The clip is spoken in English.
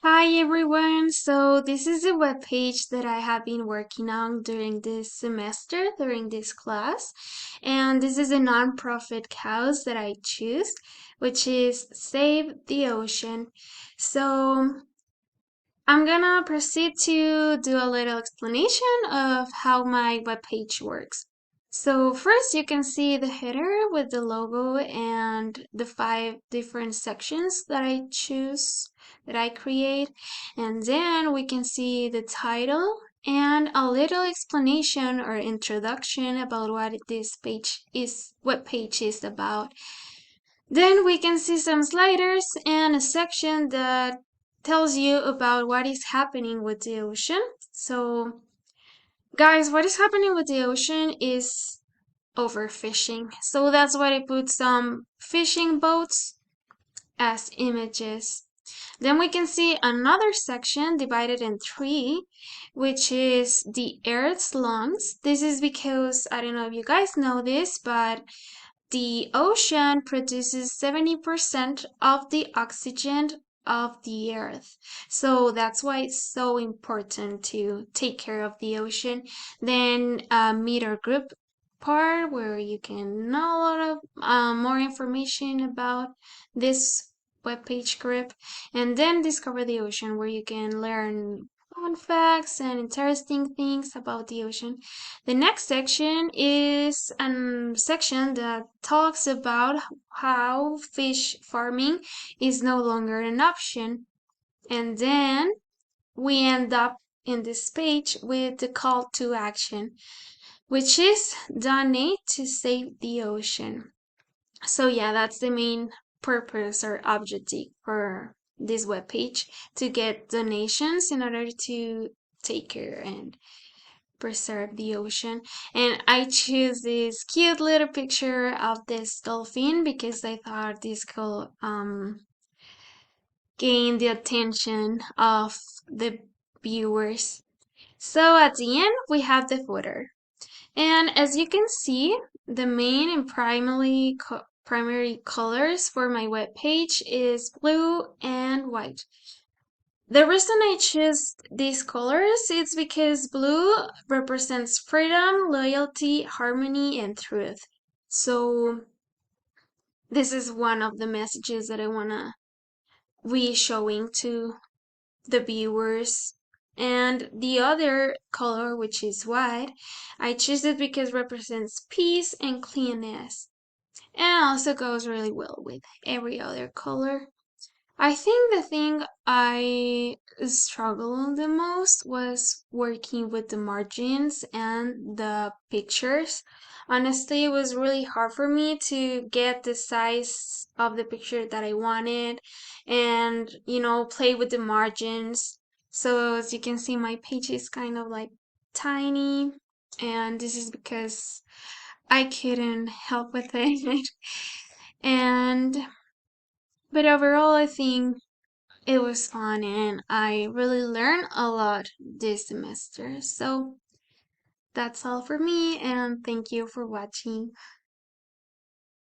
Hi everyone. So this is a web page that I have been working on during this semester, during this class. And this is a non-profit cause that I choose, which is Save the Ocean. So I'm gonna proceed to do a little explanation of how my web page works. So first you can see the header with the logo and the 5 different sections that I choose, that I create. And then we can see the title and a little explanation or introduction about what this web page is about. Then we can see some sliders and a section that tells you about what is happening with the ocean. So, guys, what is happening with the ocean is overfishing. So that's why I put some fishing boats as images. Then we can see another section divided in 3, which is the Earth's lungs. This is because, I don't know if you guys know this, but the ocean produces 70% of the oxygen of the earth. So that's why it's so important to take care of the ocean. Then meet our group part where you can know a lot of more information about this webpage group, and then discover the ocean where you can learn fun facts and interesting things about the ocean. The next section is a section that talks about how fish farming is no longer an option. And then we end up in this page with the call to action, which is donate to save the ocean. So yeah, that's the main purpose or objective for this webpage, to get donations in order to take care and preserve the ocean. And I choose this cute little picture of this dolphin because I thought this could gain the attention of the viewers. So at the end we have the footer. And as you can see, the main and primary colors for my web page is blue and white. The reason I choose these colors is because blue represents freedom, loyalty, harmony, and truth. So this is one of the messages that I wanna be showing to the viewers. And the other color, which is white, I choose it because it represents peace and cleanness, and also goes really well with every other color. I think the thing I struggled the most was working with the margins and the pictures. Honestly, it was really hard for me to get the size of the picture that I wanted and, play with the margins. So as you can see, my page is kind of like tiny, and this is because I couldn't help with it. And but overall, I think it was fun and I really learned a lot this semester. So that's all for me, and thank you for watching.